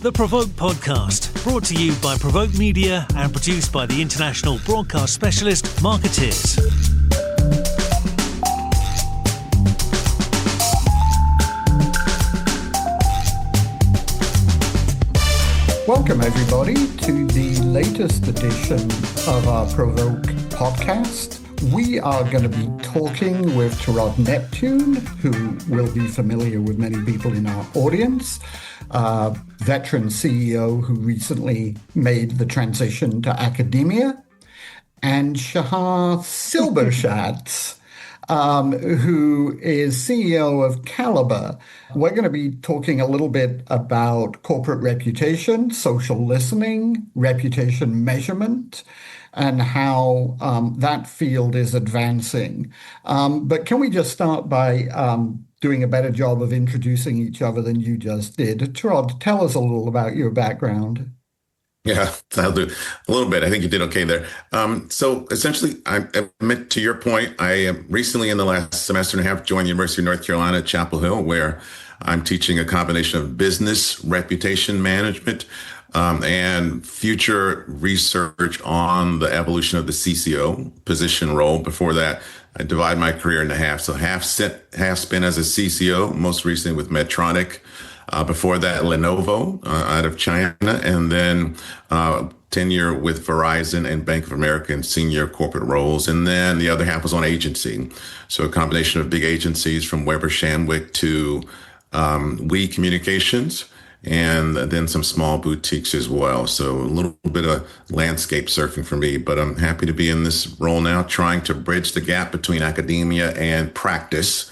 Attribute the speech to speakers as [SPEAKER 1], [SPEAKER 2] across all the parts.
[SPEAKER 1] The PRovoke Podcast, brought to you by PRovoke Media and produced by the international broadcast specialist Marketeers.
[SPEAKER 2] Welcome, everybody, to the latest edition of our PRovoke podcast. We are going to be talking with Torod Neptune, who will be familiar with many people in our audience, veteran CEO who recently made the transition to academia, and Shahar Silbershatz, who is CEO of Caliber. We're going to be talking a little bit about corporate reputation, social listening, reputation measurement, and how that field is advancing. But can we just start by doing a better job of introducing each other than you just did? Torod, tell us a little about your background.
[SPEAKER 3] Yeah, I'll do a little bit. I think you did okay there. So essentially, I admit to your point, I recently in the last semester and a half joined the University of North Carolina at Chapel Hill, where I'm teaching a combination of business reputation management and future research on the evolution of the CCO position role. Before that, I divide my career into half. So half spent as a CCO, most recently with Medtronic. Before that, Lenovo out of China, and then tenure with Verizon and Bank of America in senior corporate roles. And then the other half was on agency. So a combination of big agencies from Weber Shandwick to We Communications, and then some small boutiques as well. So a little bit of landscape surfing for me, but I'm happy to be in this role now, trying to bridge the gap between academia and practice,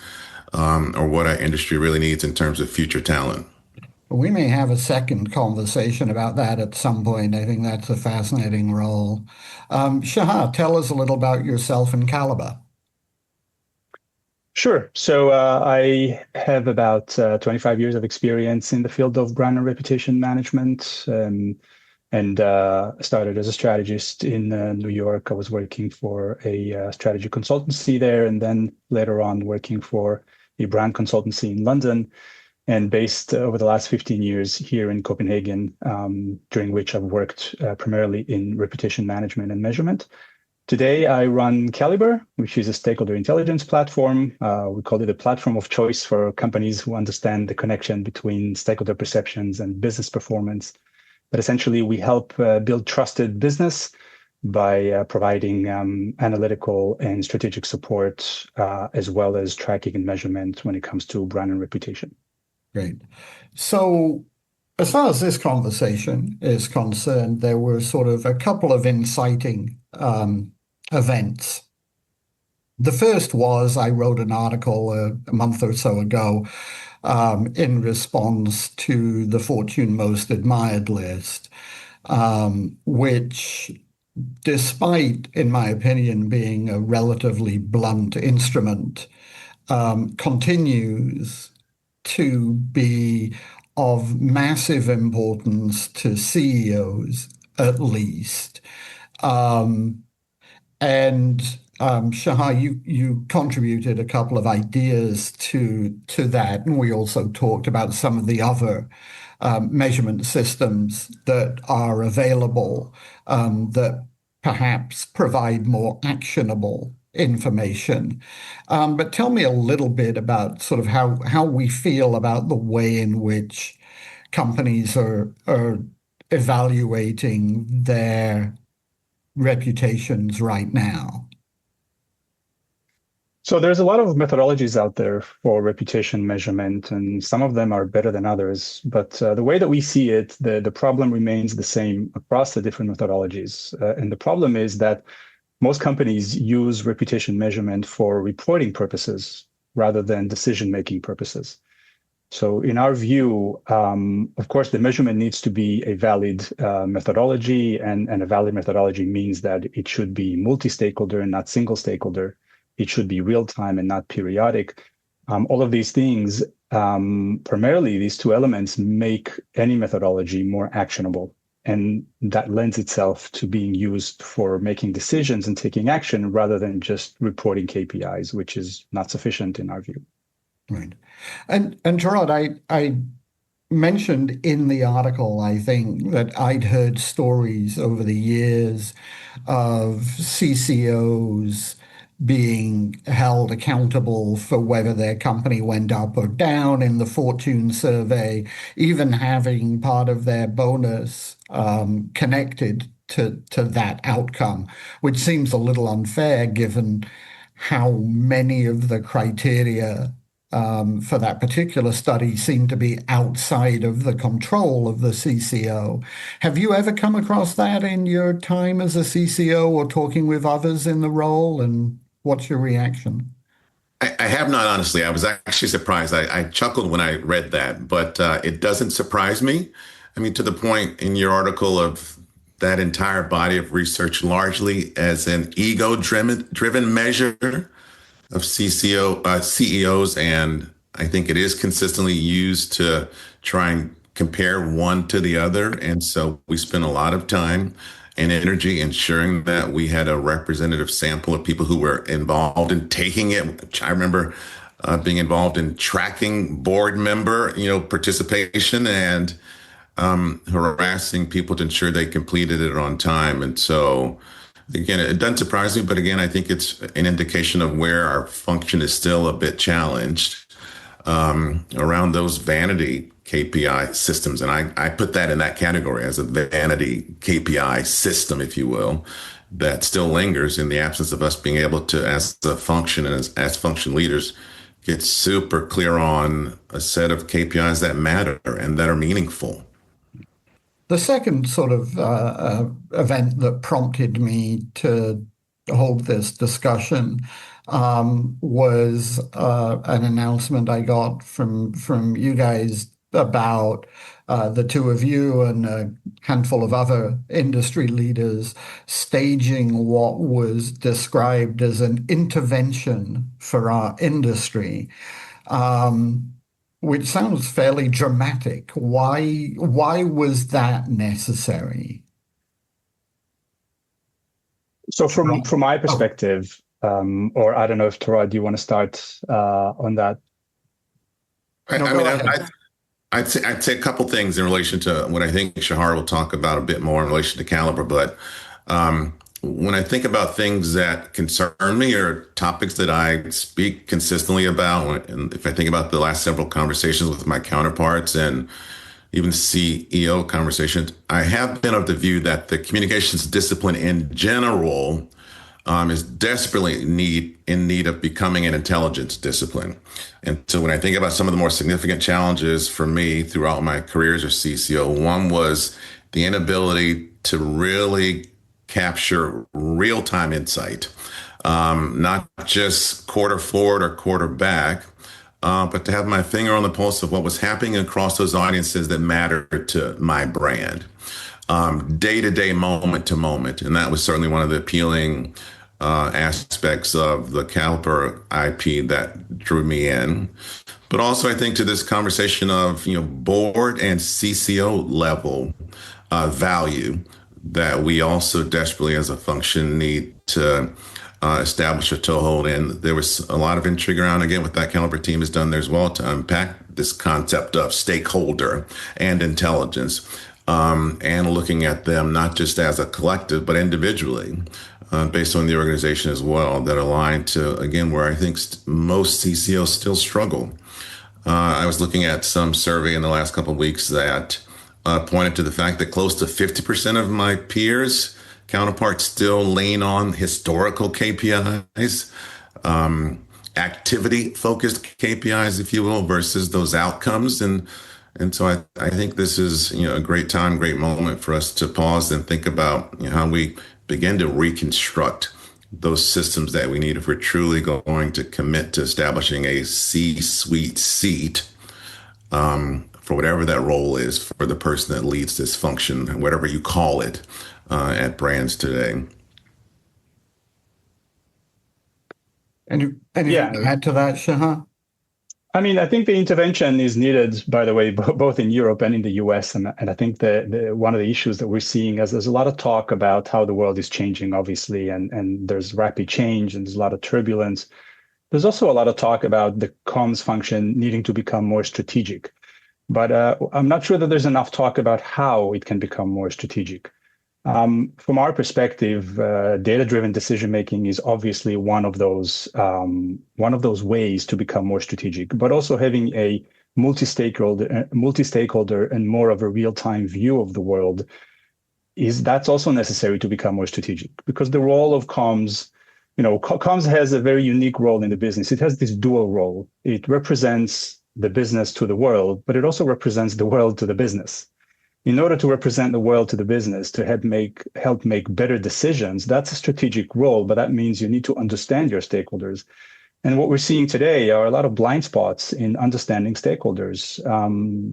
[SPEAKER 3] or what our industry really needs in terms of future talent.
[SPEAKER 2] We may have a second conversation about that at some point. I think that's a fascinating role. Shahar, tell us a little about yourself and Caliber.
[SPEAKER 4] Sure. So I have about 25 years of experience in the field of brand and reputation management, and started as a strategist in New York. I was working for a strategy consultancy there, and then later on working for a brand consultancy in London, and based over the last 15 years here in Copenhagen, during which I've worked primarily in reputation management and measurement. Today, I run Caliber, which is a stakeholder intelligence platform. We call it a platform of choice for companies who understand the connection between stakeholder perceptions and business performance. But essentially, we help build trusted business by providing analytical and strategic support, as well as tracking and measurement when it comes to brand and reputation.
[SPEAKER 2] Great. So as far as this conversation is concerned, there were sort of a couple of inciting events. The first was I wrote an article a month or so ago in response to the Fortune Most Admired list, which, despite, in my opinion, being a relatively blunt instrument, continues to be of massive importance to CEOs, at least. Shahar, you contributed a couple of ideas to that, and we also talked about some of the other measurement systems that are available that perhaps provide more actionable information. But tell me a little bit about sort of how we feel about the way in which companies are evaluating their reputations right now.
[SPEAKER 4] So there's a lot of methodologies out there for reputation measurement, and some of them are better than others. But the way that we see it, the problem remains the same across the different methodologies. And the problem is that most companies use reputation measurement for reporting purposes rather than decision-making purposes. So in our view, of course, the measurement needs to be a valid methodology, and a valid methodology means that it should be multi-stakeholder and not single stakeholder. It should be real-time and not periodic. All of these things, primarily these two elements, make any methodology more actionable. And that lends itself to being used for making decisions and taking action rather than just reporting KPIs, which is not sufficient in our view.
[SPEAKER 2] Right. And Torod, I mentioned in the article, I think, that I'd heard stories over the years of CCOs being held accountable for whether their company went up or down in the Fortune survey, even having part of their bonus connected to that outcome, which seems a little unfair given how many of the criteria for that particular study seem to be outside of the control of the CCO. Have you ever come across that in your time as a CCO or talking with others in the role? And what's your reaction?
[SPEAKER 3] I have not, honestly. I was actually surprised. I chuckled when I read that, but it doesn't surprise me. I mean, to the point in your article of that entire body of research largely as an ego-driven measure of CEOs, and I think it is consistently used to try and compare one to the other. And so we spent a lot of time and energy ensuring that we had a representative sample of people who were involved in taking it. Which I remember being involved in tracking board member, participation and harassing people to ensure they completed it on time. And so, again, it doesn't surprise me, but again, I think it's an indication of where our function is still a bit challenged around those vanity KPI systems. And I put that in that category as a vanity KPI system, if you will, that still lingers in the absence of us being able to, as a function and as function leaders, get super clear on a set of KPIs that matter and that are meaningful.
[SPEAKER 2] The second sort of event that prompted me to hold this discussion was an announcement I got from you guys about the two of you and a handful of other industry leaders staging what was described as an intervention for our industry. Which sounds fairly dramatic. Why was that necessary?
[SPEAKER 4] So from my perspective, or I don't know if Torod, do you want to start on that?
[SPEAKER 3] I'd say a couple things in relation to what I think Shahar will talk about a bit more in relation to Caliber, but when I think about things that concern me or topics that I speak consistently about, and if I think about the last several conversations with my counterparts and even CEO conversations, I have been of the view that the communications discipline in general is desperately in need of becoming an intelligence discipline. And so when I think about some of the more significant challenges for me throughout my career as a CCO, one was the inability to really capture real-time insight, not just quarter forward or quarter back, but to have my finger on the pulse of what was happening across those audiences that mattered to my brand, day to day, moment to moment. And that was certainly one of the appealing aspects of the Caliper IP that drew me in. But also, I think to this conversation of board and CCO level value that we also desperately as a function need to establish a toehold in. There was a lot of intrigue around, again, what that Caliber team has done there as well to unpack this concept of stakeholder and intelligence, and looking at them not just as a collective, but individually, based on the organization as well, that align to, again, where I think most CCOs still struggle. I was looking at some survey in the last couple of weeks that pointed to the fact that close to 50% of my peers, counterparts, still lean on historical KPIs, activity-focused KPIs, if you will, versus those outcomes. And so I think this is a great time, great moment for us to pause and think about how we begin to reconstruct those systems that we need if we're truly going to commit to establishing a C-suite seat for whatever that role is for the person that leads this function, whatever you call it, at brands today.
[SPEAKER 2] Anything to add to that, Shahar?
[SPEAKER 4] I mean, I think the intervention is needed, by the way, both in Europe and in the US. And I think one of the issues that we're seeing is there's a lot of talk about how the world is changing, obviously, and there's rapid change and there's a lot of turbulence. There's also a lot of talk about the comms function needing to become more strategic. But I'm not sure that there's enough talk about how it can become more strategic. From our perspective, data-driven decision making is obviously one of those ways to become more strategic. But also having a multi-stakeholder and more of a real-time view of the world that's also necessary to become more strategic. Because the role of comms, comms has a very unique role in the business. It has this dual role. It represents the business to the world, but it also represents the world to the business. In order to represent the world to the business, to help make better decisions, that's a strategic role, but that means you need to understand your stakeholders. And what we're seeing today are a lot of blind spots in understanding stakeholders.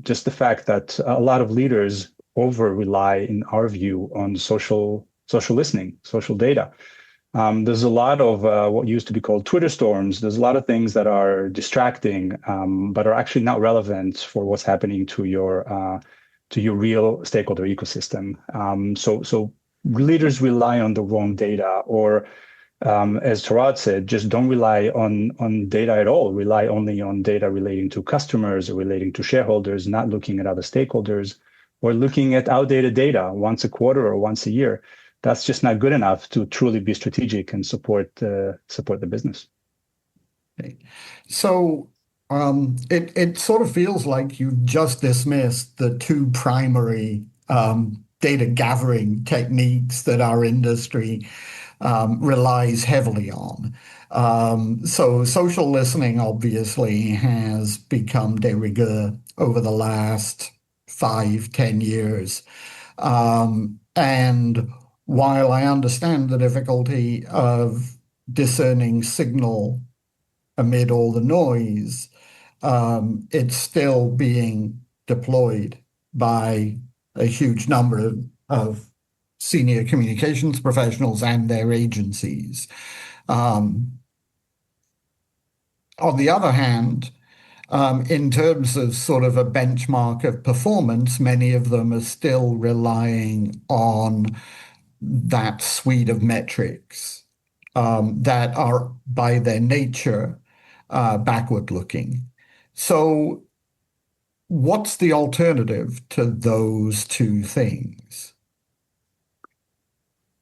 [SPEAKER 4] Just the fact that a lot of leaders over-rely, in our view, on social listening, social data. There's a lot of what used to be called Twitter storms. There's a lot of things that are distracting, but are actually not relevant for what's happening to your real stakeholder ecosystem. So leaders rely on the wrong data, or as Torod said, just don't rely on data at all. Rely only on data relating to customers or relating to shareholders, not looking at other stakeholders, or looking at outdated data once a quarter or once a year. That's just not good enough to truly be strategic and support the business.
[SPEAKER 2] Okay. So it sort of feels like you've just dismissed the two primary data gathering techniques that our industry relies heavily on. So social listening obviously has become de rigueur over the last 5-10 years. And while I understand the difficulty of discerning signal amid all the noise, it's still being deployed by a huge number of senior communications professionals and their agencies. On the other hand, in terms of sort of a benchmark of performance, many of them are still relying on that suite of metrics that are by their nature backward-looking. So what's the alternative to those two things?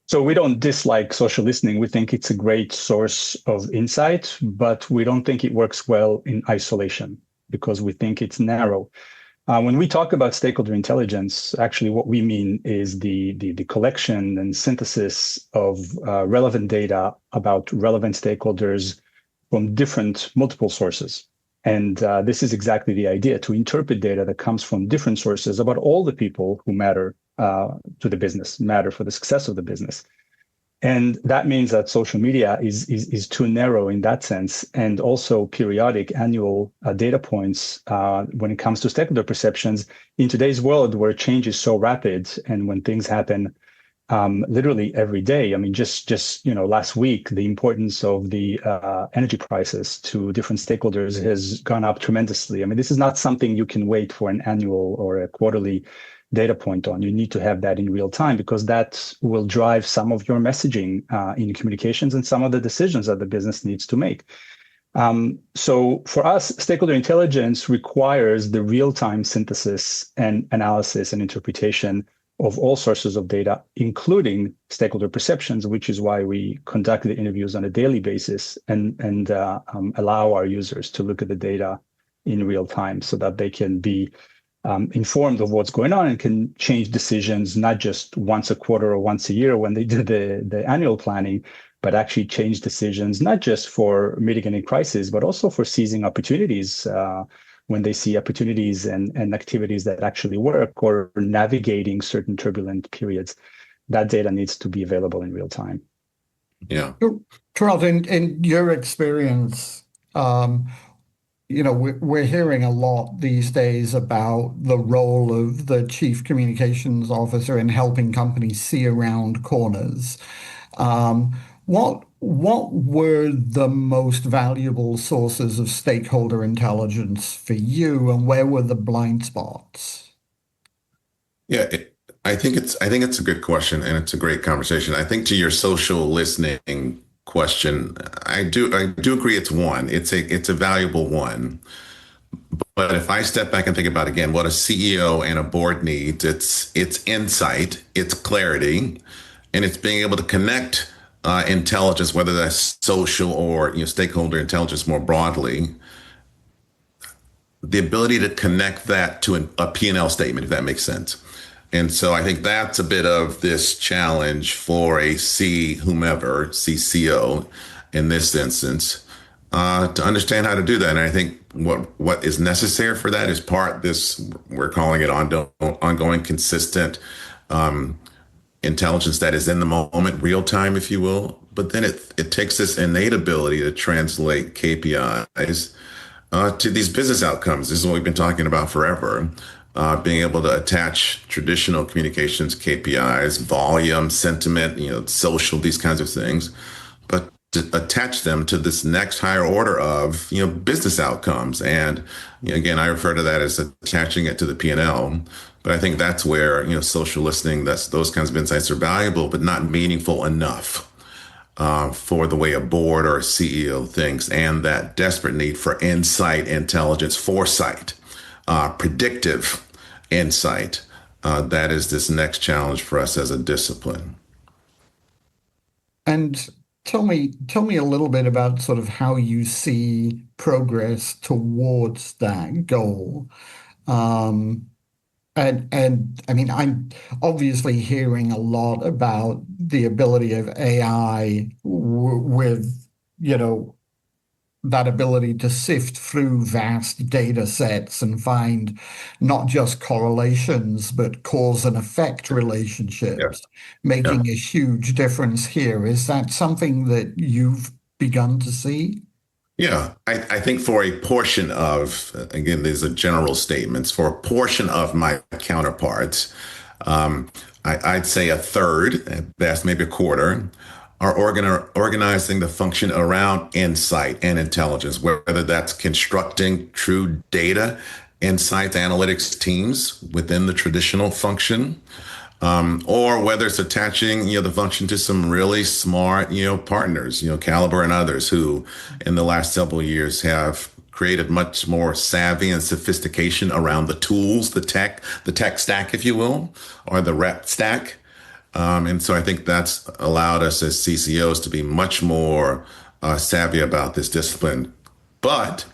[SPEAKER 4] So we don't dislike social listening. We think it's a great source of insight, but we don't think it works well in isolation because we think it's narrow. When we talk about stakeholder intelligence, actually what we mean is the collection and synthesis of relevant data about relevant stakeholders from multiple sources. And this is exactly the idea, to interpret data that comes from different sources about all the people who matter to the business, matter for the success of the business. And that means that social media is too narrow in that sense, and also periodic annual data points when it comes to stakeholder perceptions in today's world where change is so rapid and when things happen literally every day. I mean, just last week, the importance of the energy prices to different stakeholders has gone up tremendously. I mean, this is not something you can wait for an annual or a quarterly data point on. You need to have that in real time because that will drive some of your messaging in communications and some of the decisions that the business needs to make. So for us, stakeholder intelligence requires the real-time synthesis and analysis and interpretation of all sources of data, including stakeholder perceptions, which is why we conduct the interviews on a daily basis and allow our users to look at the data in real time so that they can be informed of what's going on and can change decisions, not just once a quarter or once a year when they do the annual planning, but actually change decisions, not just for mitigating crises, but also for seizing opportunities when they see opportunities and activities that actually work or navigating certain turbulent periods. That data needs to be available in real time.
[SPEAKER 3] Yeah.
[SPEAKER 2] Torod, in your experience, we're hearing a lot these days about the role of the chief communications officer in helping companies see around corners. What were the most valuable sources of stakeholder intelligence for you, and where were the blind spots?
[SPEAKER 3] Yeah, I think it's a good question, and it's a great conversation. I think to your social listening question, I do agree it's one. It's a valuable one. But if I step back and think about again what a CEO and a board needs, it's insight, it's clarity, and it's being able to connect intelligence, whether that's social or stakeholder intelligence more broadly, the ability to connect that to a P&L statement, if that makes sense. And so I think that's a bit of this challenge for a whomever, CCO in this instance, to understand how to do that. And I think what is necessary for that is this, we're calling it ongoing, consistent intelligence that is in the moment, real time, if you will. But then it takes this innate ability to translate KPIs to these business outcomes. This is what we've been talking about forever. Being able to attach traditional communications KPIs, volume, sentiment, social, these kinds of things, but to attach them to this next higher order of, business outcomes. And again, I refer to that as attaching it to the P&L. But I think that's where, social listening, those kinds of insights are valuable, but not meaningful enough for the way a board or a CEO thinks, and that desperate need for insight, intelligence, foresight, predictive insight. That is this next challenge for us as a discipline.
[SPEAKER 2] And tell me a little bit about sort of how you see progress towards that goal. And I mean, I'm obviously hearing a lot about the ability of AI with, that ability to sift through vast data sets and find not just correlations, but cause and effect relationships, making a huge difference here. Is that something that you've begun to see?
[SPEAKER 3] Yeah, I think for a portion of, again, these are general statements, for a portion of my counterparts, I'd say a third, at best maybe a quarter, are organizing the function around insight and intelligence, whether that's constructing true data, insights, analytics teams within the traditional function, or whether it's attaching, the function to some really smart, partners, Caliber and others who in the last several years have created much more savvy and sophistication around the tools, the tech stack, if you will, or the rep stack. And so I think that's allowed us as CCOs to be much more savvy about this discipline. But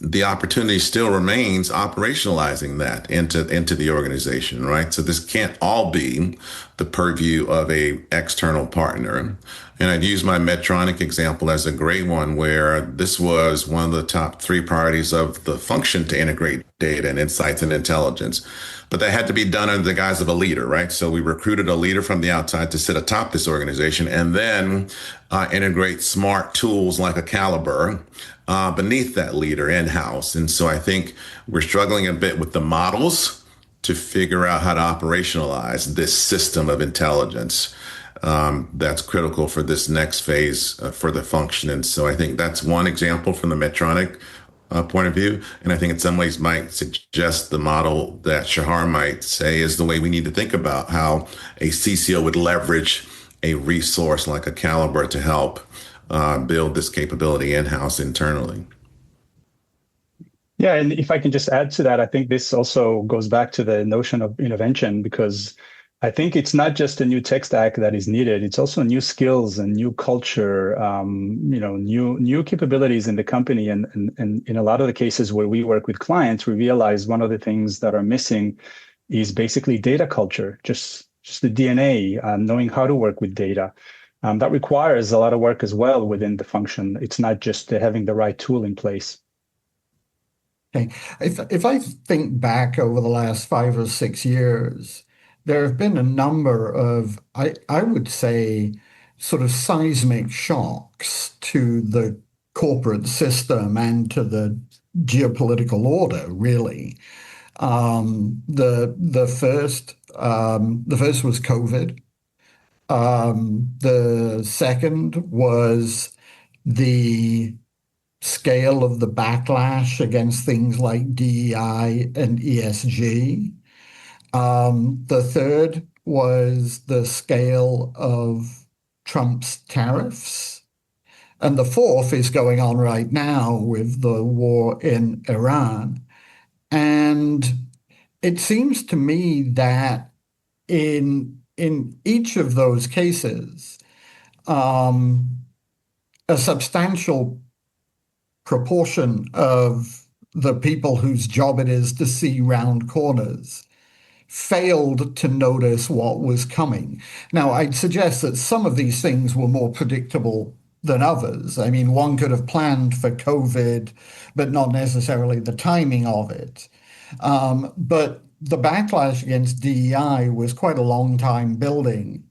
[SPEAKER 3] the opportunity still remains operationalizing that into the organization, right? So this can't all be the purview of a external partner. And I'd use my Medtronic example as a great one, where this was one of the top 3 priorities of the function to integrate data and insights and intelligence. But that had to be done under the guise of a leader, right? So we recruited a leader from the outside to sit atop this organization and then integrate smart tools like a Caliber beneath that leader in-house. And so I think we're struggling a bit with the models to figure out how to operationalize this system of intelligence that's critical for this next phase for the function. And so I think that's one example from the Medtronic point of view. And I think in some ways might suggest the model that Shahar might say is the way we need to think about how a CCO would leverage a resource like a Caliber to help build this capability in-house internally.
[SPEAKER 4] Yeah, and if I can just add to that, I think this also goes back to the notion of intervention, because I think it's not just a new tech stack that is needed. It's also new skills and new culture, new capabilities in the company. And in a lot of the cases where we work with clients, we realize one of the things that are missing is basically data culture, just the DNA, knowing how to work with data. That requires a lot of work as well within the function. It's not just having the right tool in place.
[SPEAKER 2] Okay. If I think back over the last 5 or 6 years, there have been a number of, I would say, sort of seismic shocks to the corporate system and to the geopolitical order, really. The first was COVID. The second was the scale of the backlash against things like DEI and ESG. The third was the scale of Trump's tariffs. And the fourth is going on right now with the war in Iran. And it seems to me that in each of those cases, a substantial proportion of the people whose job it is to see round corners failed to notice what was coming. Now, I'd suggest that some of these things were more predictable than others. I mean, one could have planned for COVID, but not necessarily the timing of it. But the backlash against DEI was quite a long time building.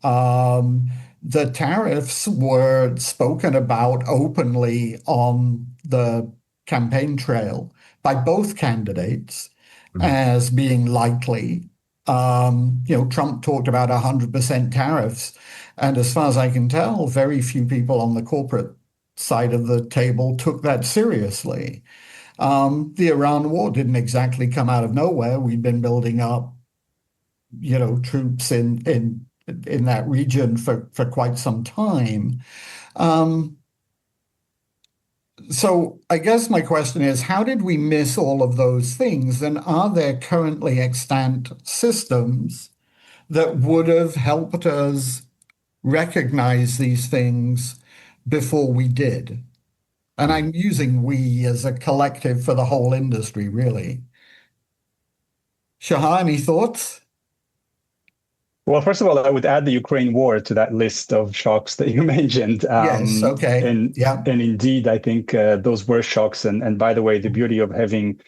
[SPEAKER 2] The tariffs were spoken about openly on the campaign trail by both candidates as being likely. Trump talked about 100% tariffs. And as far as I can tell, very few people on the corporate side of the table took that seriously. The Iran war didn't exactly come out of nowhere. We'd been building up, troops in that region for quite some time. So I guess my question is, how did we miss all of those things? And are there currently extant systems that would have helped us recognize these things before we did? And I'm using we as a collective for the whole industry, really. Shahar, any thoughts?
[SPEAKER 4] Well, first of all, I would add the Ukraine war to that list of shocks that you mentioned.
[SPEAKER 2] Yes, okay.
[SPEAKER 4] And indeed, I think those were shocks. And by the way, the beauty of having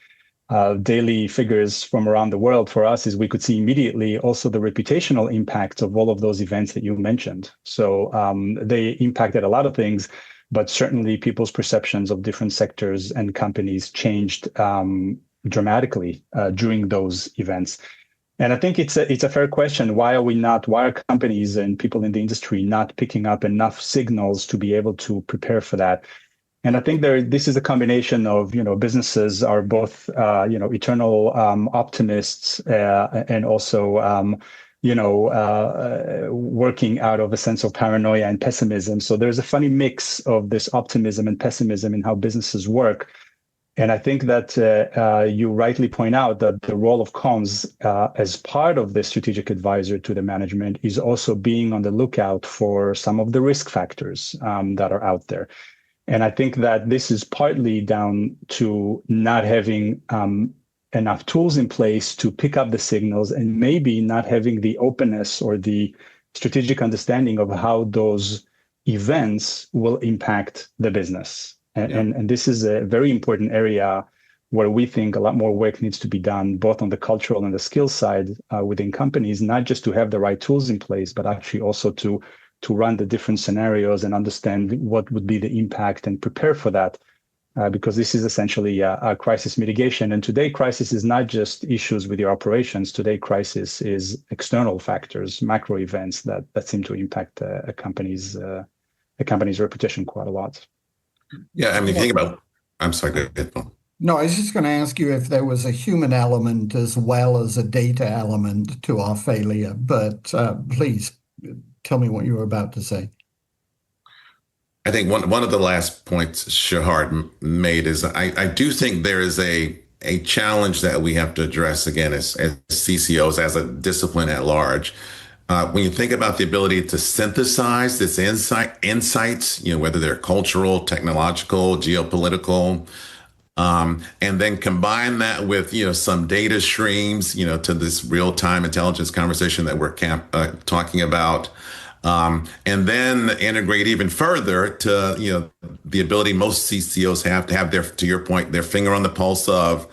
[SPEAKER 4] daily figures from around the world for us is we could see immediately also the reputational impact of all of those events that you mentioned. So they impacted a lot of things, but certainly people's perceptions of different sectors and companies changed dramatically during those events. And I think it's a fair question. Why are companies and people in the industry not picking up enough signals to be able to prepare for that? And I think this is a combination of, businesses are both, eternal optimists and also, working out of a sense of paranoia and pessimism. So there's a funny mix of this optimism and pessimism in how businesses work. And I think that you rightly point out that the role of comms as part of the strategic advisor to the management is also being on the lookout for some of the risk factors that are out there. And I think that this is partly down to not having enough tools in place to pick up the signals and maybe not having the openness or the strategic understanding of how those events will impact the business. And this is a very important area where we think a lot more work needs to be done, both on the cultural and the skill side within companies, not just to have the right tools in place, but actually also to run the different scenarios and understand what would be the impact and prepare for that, because this is essentially a crisis mitigation. And today, crisis is not just issues with your operations. Today, crisis is external factors, macro events that seem to impact a company's reputation quite a lot.
[SPEAKER 3] Yeah, I mean, think about, I'm sorry, go ahead, Paul.
[SPEAKER 2] No, I was just going to ask you if there was a human element as well as a data element to our failure, but please tell me what you were about to say.
[SPEAKER 3] I think one of the last points Shahar made is I do think there is a challenge that we have to address again as CCOs, as a discipline at large. When you think about the ability to synthesize this insights, whether they're cultural, technological, geopolitical, and then combine that with, some data streams, to this real-time intelligence conversation that we're talking about, and then integrate even further to, the ability most CCOs have to have to your point, their finger on the pulse of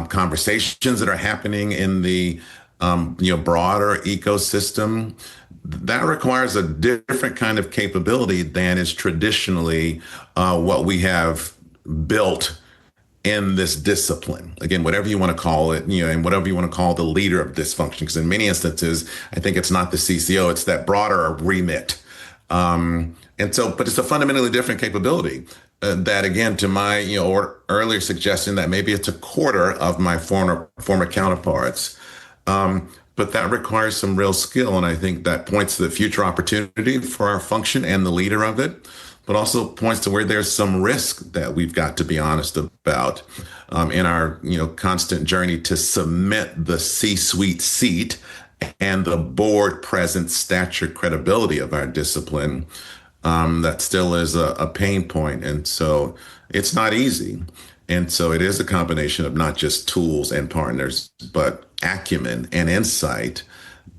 [SPEAKER 3] conversations that are happening in the broader ecosystem. That requires a different kind of capability than is traditionally what we have built in this discipline. Again, whatever you want to call it, and whatever you want to call the leader of this function, because in many instances, I think it's not the CCO, it's that broader remit. But it's a fundamentally different capability that, again, to my earlier suggestion that maybe it's a quarter of my former counterparts. But that requires some real skill. And I think that points to the future opportunity for our function and the leader of it, but also points to where there's some risk that we've got to be honest about in our constant journey to cement the C-suite seat and the board presence, stature, credibility of our discipline. That still is a pain point. And so it's not easy. And so it is a combination of not just tools and partners, but acumen and insight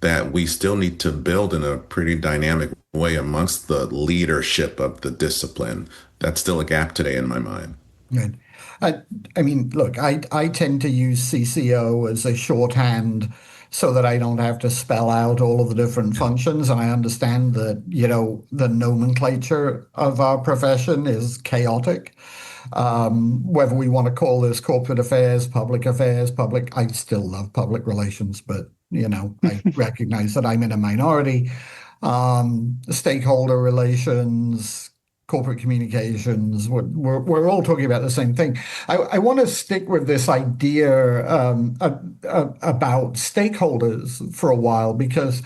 [SPEAKER 3] that we still need to build in a pretty dynamic way amongst the leadership of the discipline. That's still a gap today in my mind.
[SPEAKER 2] Right. I mean, look, I tend to use CCO as a shorthand so that I don't have to spell out all of the different functions. And I understand that, the nomenclature of our profession is chaotic. Whether we want to call this corporate affairs, I still love public relations, but, I recognize that I'm in a minority. Stakeholder relations, corporate communications, we're all talking about the same thing. I want to stick with this idea about stakeholders for a while, because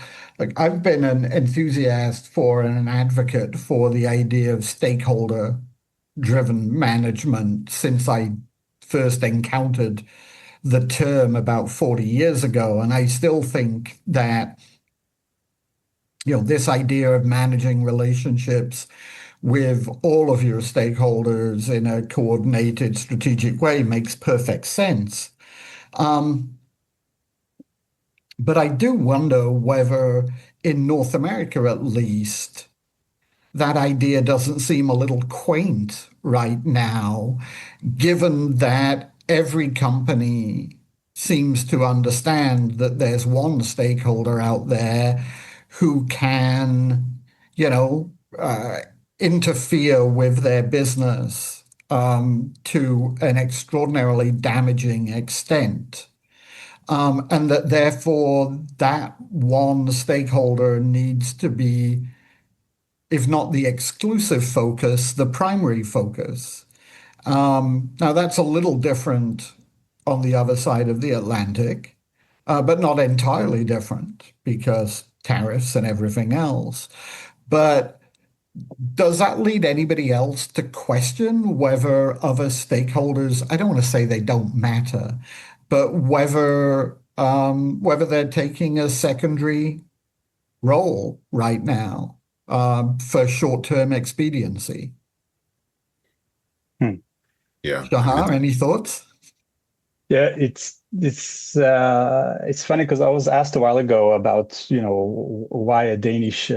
[SPEAKER 2] I've been an enthusiast for and an advocate for the idea of stakeholder-driven management since I first encountered the term about 40 years ago. And I still think that, this idea of managing relationships with all of your stakeholders in a coordinated, strategic way makes perfect sense. But I do wonder whether in North America, at least, that idea doesn't seem a little quaint right now, given that every company seems to understand that there's one stakeholder out there who can, interfere with their business to an extraordinarily damaging extent. And that therefore that one stakeholder needs to be, if not the exclusive focus, the primary focus. Now that's a little different on the other side of the Atlantic, but not entirely different because tariffs and everything else. But does that lead anybody else to question whether other stakeholders, I don't want to say they don't matter, but whether they're taking a secondary role right now for short-term expediency?
[SPEAKER 3] Yeah.
[SPEAKER 2] Shahar, any thoughts?
[SPEAKER 4] Yeah, it's funny because I was asked a while ago about why a Danish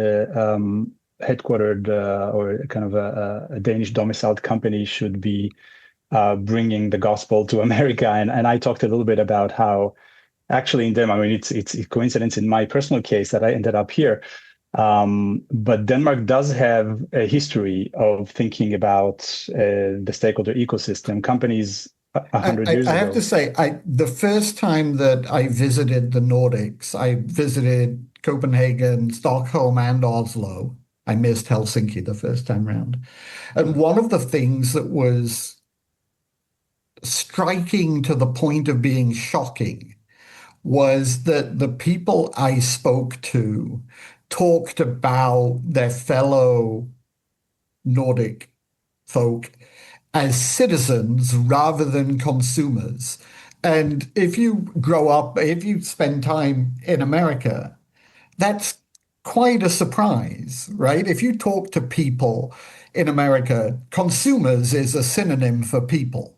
[SPEAKER 4] headquartered or kind of a Danish domiciled company should be bringing the gospel to America, and I talked a little bit about how actually in Denmark, I mean it's a coincidence in my personal case that I ended up here, but Denmark does have a history of thinking about the stakeholder ecosystem. Companies 100 years ago.
[SPEAKER 2] I have to say, the first time that I visited the Nordics, I visited Copenhagen, Stockholm, and Oslo. I missed Helsinki the first time round. And one of the things that was striking to the point of being shocking was that the people I spoke to talked about their fellow Nordic folk as citizens rather than consumers. And if you spend time in America, that's quite a surprise, right? If you talk to people in America, consumers is a synonym for people.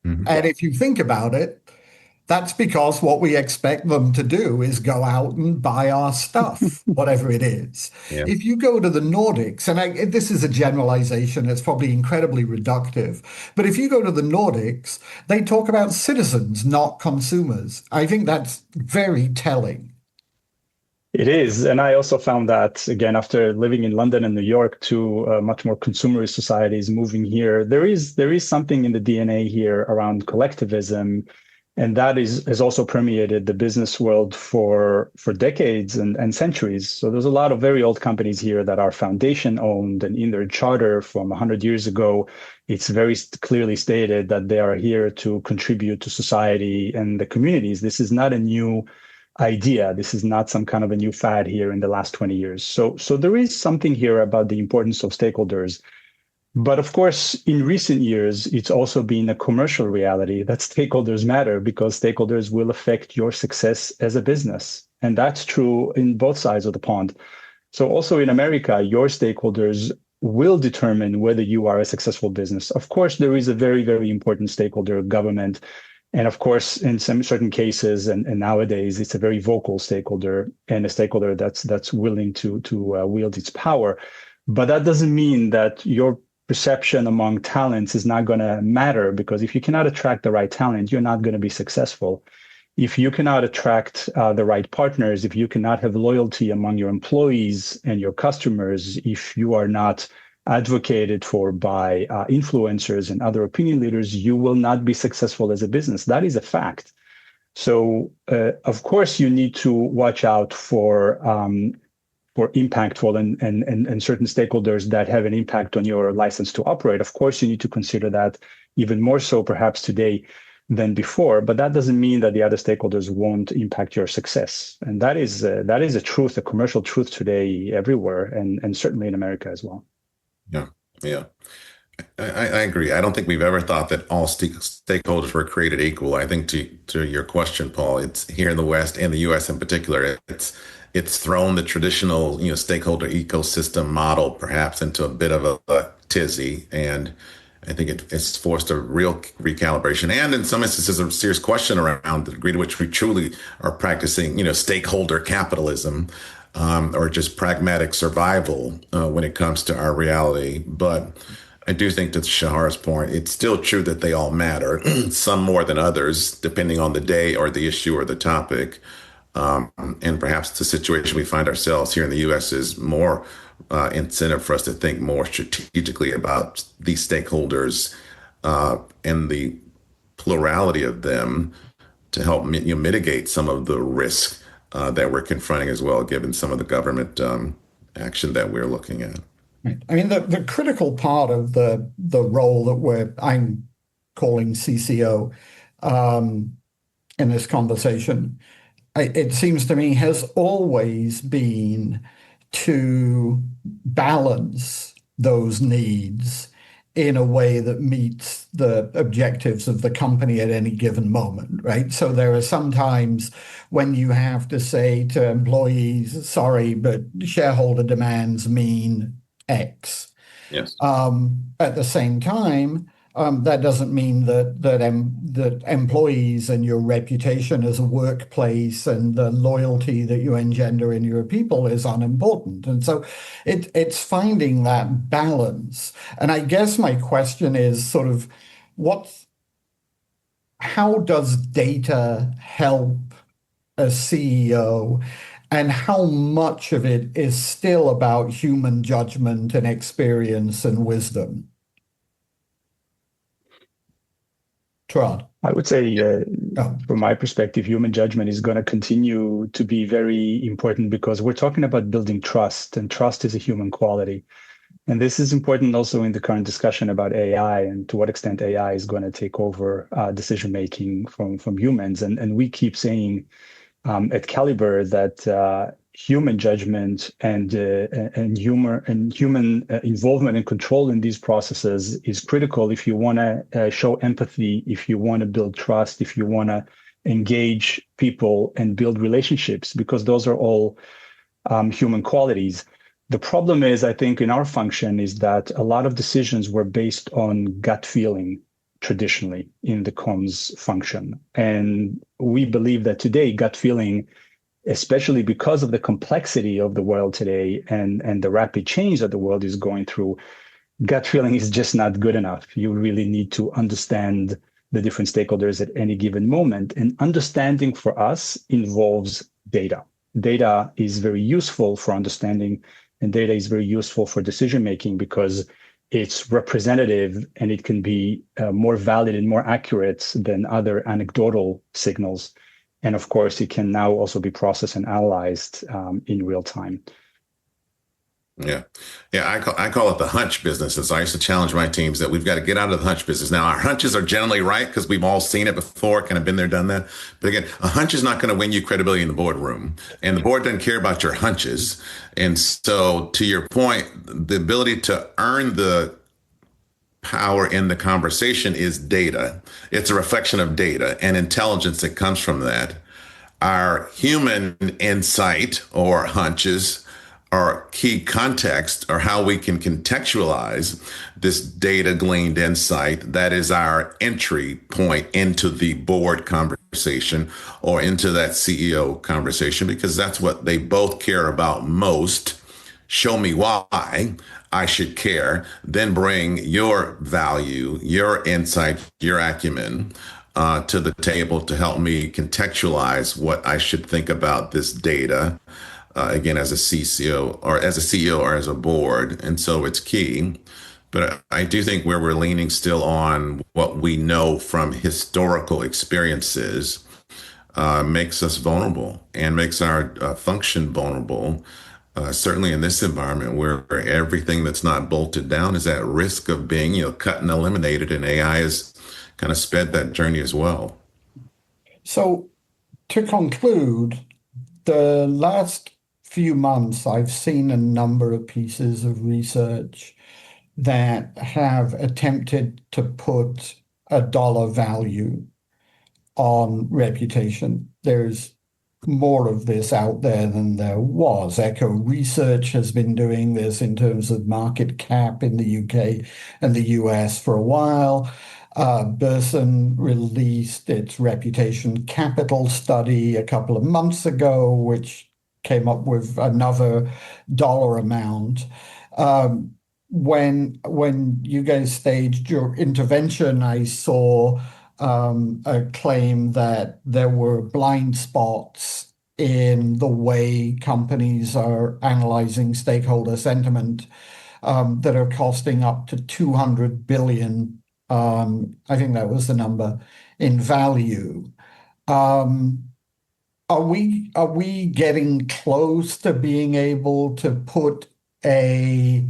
[SPEAKER 2] Mm-hmm. And if you think about it, that's because what we expect them to do is go out and buy our stuff, whatever it is. Yeah. If you go to the Nordics, and this is a generalization, it's probably incredibly reductive, but if you go to the Nordics, they talk about citizens, not consumers. I think that's very telling.
[SPEAKER 4] It is. And I also found that, again, after living in London and New York, two much more consumerist societies, moving here, there is something in the DNA here around collectivism. And that has also permeated the business world for decades and centuries. So there's a lot of very old companies here that are foundation owned, and in their charter from 100 years ago, it's very clearly stated that they are here to contribute to society and the communities. This is not a new idea. This is not some kind of a new fad here in the last 20 years. So there is something here about the importance of stakeholders. But of course, in recent years, it's also been a commercial reality that stakeholders matter because stakeholders will affect your success as a business. And that's true in both sides of the pond. So also in America, your stakeholders will determine whether you are a successful business. Of course, there is a very, very important stakeholder, government. And of course, in some certain cases, and nowadays, it's a very vocal stakeholder and a stakeholder that's willing to wield its power. But that doesn't mean that your perception among talents is not going to matter, because if you cannot attract the right talent, you're not going to be successful. If you cannot attract the right partners, if you cannot have loyalty among your employees and your customers, if you are not advocated for by influencers and other opinion leaders, you will not be successful as a business. That is a fact. So, of course, you need to watch out for impactful and certain stakeholders that have an impact on your license to operate. Of course, you need to consider that even more so perhaps today than before, but that doesn't mean that the other stakeholders won't impact your success. And that is a truth, a commercial truth today everywhere, and certainly in America as well.
[SPEAKER 3] Yeah. I agree. I don't think we've ever thought that all stakeholders were created equal. I think to your question, Paul, it's here in the West and the U.S. in particular, it's thrown the traditional, stakeholder ecosystem model perhaps into a bit of a tizzy, and I think it's forced a real recalibration, and in some instances, a serious question around the degree to which we truly are practicing, stakeholder capitalism, or just pragmatic survival when it comes to our reality. But I do think, to Shahar's point, it's still true that they all matter, some more than others, depending on the day or the issue or the topic. And perhaps the situation we find ourselves here in the U.S. is more incentive for us to think more strategically about these stakeholders and the plurality of them to help mitigate some of the risk that we're confronting as well, given some of the government action that we're looking at.
[SPEAKER 2] Right. I mean, the critical part of the role that I'm calling CCO in this conversation, it seems to me, has always been to balance those needs in a way that meets the objectives of the company at any given moment, right? So there are some times when you have to say to employees, sorry, but shareholder demands mean X.
[SPEAKER 3] Yes.
[SPEAKER 2] At the same time, that doesn't mean that employees and your reputation as a workplace and the loyalty that you engender in your people is unimportant. And so it's finding that balance. And I guess my question is sort of how does data help a CEO, and how much of it is still about human judgment and experience and wisdom? Torod.
[SPEAKER 4] I would say, from my perspective, human judgment is going to continue to be very important, because we're talking about building trust, and trust is a human quality. And this is important also in the current discussion about AI and to what extent AI is going to take over decision-making from humans. And we keep saying at Caliber that human judgment and human involvement and control in these processes is critical if you want to show empathy, if you want to build trust, if you want to engage people and build relationships, because those are all human qualities. The problem is, I think, in our function is that a lot of decisions were based on gut feeling traditionally in the comms function. And we believe that today, gut feeling, especially because of the complexity of the world today and the rapid change that the world is going through, gut feeling is just not good enough. You really need to understand the different stakeholders at any given moment. And understanding for us involves data. Data is very useful for understanding, and data is very useful for decision making because it's representative and it can be more valid and more accurate than other anecdotal signals. And of course, it can now also be processed and analyzed in real time.
[SPEAKER 3] Yeah. I call it the hunch business. And so I used to challenge my teams that we've got to get out of the hunch business. Now, our hunches are generally right because we've all seen it before, kind of been there, done that. But again, a hunch is not going to win you credibility in the boardroom. And the board doesn't care about your hunches. And so to your point, the ability to earn the power in the conversation is data. It's a reflection of data and intelligence that comes from that. Our human insight or hunches or key context or how we can contextualize this data gleaned insight. That is our entry point into the board conversation or into that CEO conversation, because that's what they both care about most. Show me why I should care, then bring your value, your insight, your acumen to the table to help me contextualize what I should think about this data, again, as a CCO or as a CEO or as a board. And so it's key. But I do think where we're leaning still on what we know from historical experiences makes us vulnerable and makes our function vulnerable. Certainly in this environment where everything that's not bolted down is at risk of being, cut and eliminated, and AI has kind of sped that journey as well.
[SPEAKER 2] So to conclude, the last few months, I've seen a number of pieces of research that have attempted to put a dollar value on reputation. There's more of this out there than there was. Echo Research has been doing this in terms of market cap in the UK and the US for a while. Burson released its reputation capital study a couple of months ago, which came up with another dollar amount. When you guys staged your intervention, I saw a claim that there were blind spots in the way companies are analyzing stakeholder sentiment that are costing up to 200 billion. I think that was the number in value. Are we getting close to being able to put a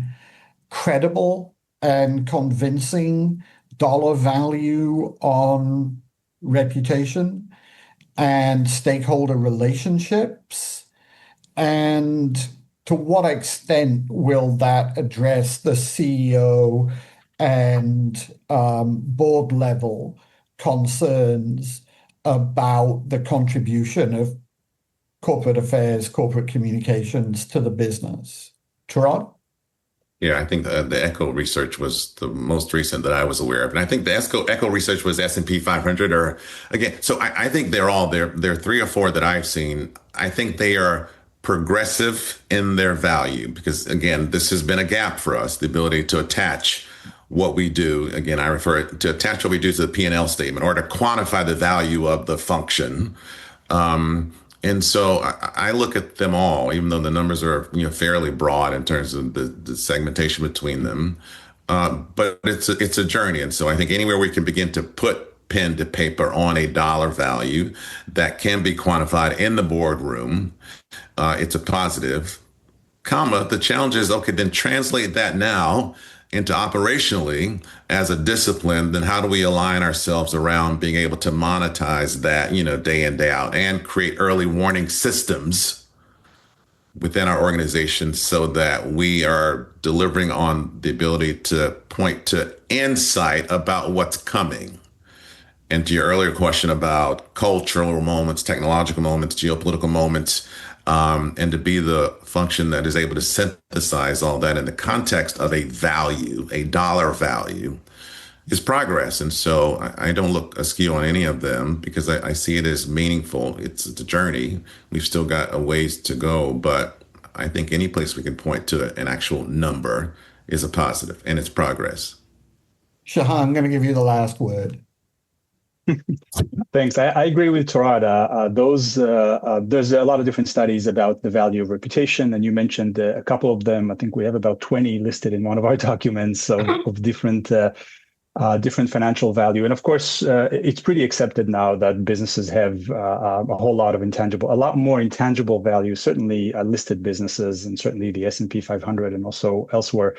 [SPEAKER 2] credible and convincing dollar value on reputation and stakeholder relationships? And to what extent will that address the CEO and board level concerns about the contribution of corporate affairs, corporate communications to the business? Torod?
[SPEAKER 3] Yeah, I think the Echo research was the most recent that I was aware of. And I think the Echo research was S&P 500 or again, so I think they're all there. There are 3 or 4 that I've seen. I think they are progressive in their value because, again, this has been a gap for us, the ability to attach what we do. Again, I refer to attach what we do to the P&L statement or to quantify the value of the function. And so I look at them all, even though the numbers are fairly broad in terms of the segmentation between them. But it's a journey. And so I think anywhere we can begin to put pen to paper on a dollar value that can be quantified in the boardroom, it's a positive. The challenge is, okay, then translate that now into operationally as a discipline. Then how do we align ourselves around being able to monetize that, day in, day out, and create early warning systems within our organization so that we are delivering on the ability to point to insight about what's coming? And to your earlier question about cultural moments, technological moments, geopolitical moments, and to be the function that is able to synthesize all that in the context of a value, a dollar value, is progress. And so I don't look askew on any of them because I see it as meaningful. It's a journey. We've still got a ways to go, but I think any place we can point to an actual number is a positive, and it's progress.
[SPEAKER 2] Shahar, I'm going to give you the last word.
[SPEAKER 4] Thanks. I agree with Torod. There's a lot of different studies about the value of reputation, and you mentioned a couple of them. I think we have about 20 listed in one of our documents of different financial value. And of course, it's pretty accepted now that businesses have a lot more intangible value, certainly listed businesses and certainly the S&P 500 and also elsewhere.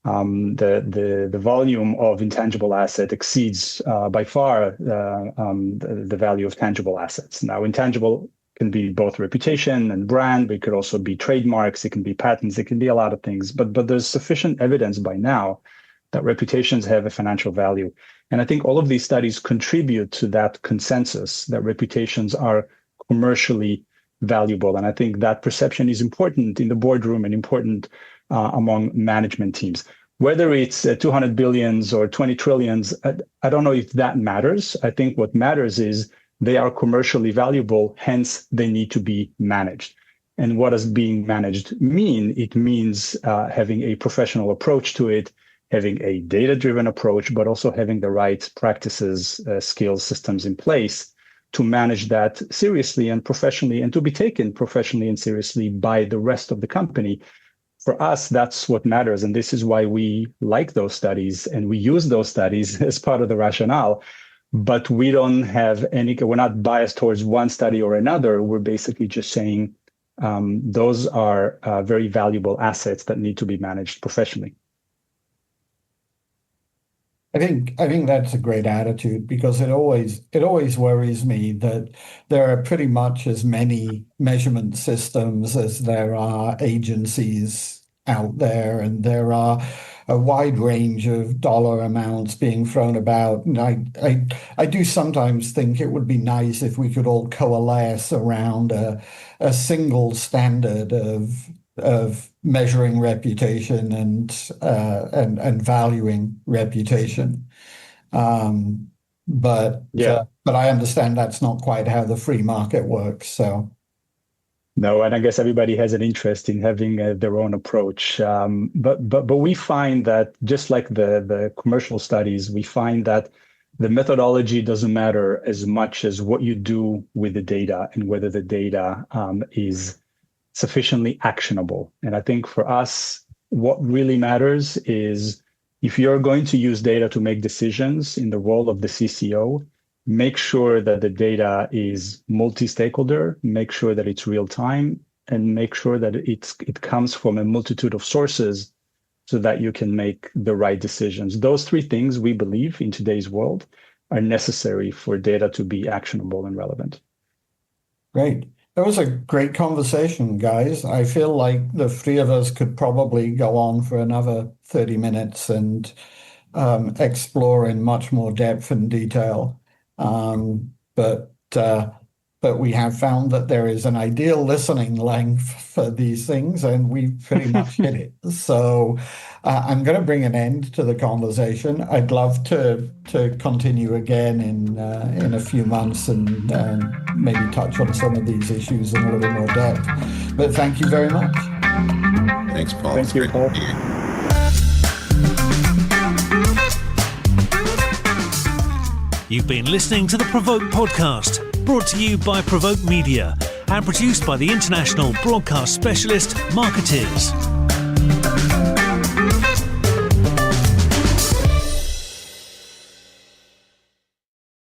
[SPEAKER 4] The volume of intangible asset exceeds by far the value of tangible assets. Now, intangible can be both reputation and brand, but it could also be trademarks, it can be patents, it can be a lot of things. But there's sufficient evidence by now that reputations have a financial value. And I think all of these studies contribute to that consensus that reputations are commercially valuable. And I think that perception is important in the boardroom and important among management teams. Whether it's 200 billions or 20 trillions, I don't know if that matters. I think what matters is they are commercially valuable, hence they need to be managed. And what does being managed mean? It means having a professional approach to it, having a data-driven approach, but also having the right practices, skills, systems in place to manage that seriously and professionally, and to be taken professionally and seriously by the rest of the company. For us, that's what matters. And this is why we like those studies and we use those studies as part of the rationale. But we don't have we're not biased towards one study or another. We're basically just saying those are very valuable assets that need to be managed professionally.
[SPEAKER 2] I think that's a great attitude, because it always worries me that there are pretty much as many measurement systems as there are agencies out there, and there are a wide range of dollar amounts being thrown about. And I do sometimes think it would be nice if we could all coalesce around a single standard of measuring reputation and valuing reputation. But I understand that's not quite how the free market works. So.
[SPEAKER 4] No, and I guess everybody has an interest in having their own approach. But we find that just like the commercial studies, we find that the methodology doesn't matter as much as what you do with the data and whether the data is sufficiently actionable. And I think for us, what really matters is if you're going to use data to make decisions in the role of the CCO, make sure that the data is multi-stakeholder, make sure that it's real time, and make sure that it comes from a multitude of sources so that you can make the right decisions. Those three things, we believe, in today's world are necessary for data to be actionable and relevant.
[SPEAKER 2] Great. That was a great conversation, guys. I feel like the three of us could probably go on for another 30 minutes and explore in much more depth and detail. But we have found that there is an ideal listening length for these things, and we've pretty much hit it. So I'm going to bring an end to the conversation. I'd love to continue again in a few months and maybe touch on some of these issues in a little more depth. But thank you very much.
[SPEAKER 3] Thanks, Paul.
[SPEAKER 4] Thank you, Paul.
[SPEAKER 1] You've been listening to the PRovoke podcast, brought to you by PRovoke Media and produced by the international broadcast specialist Marketeers.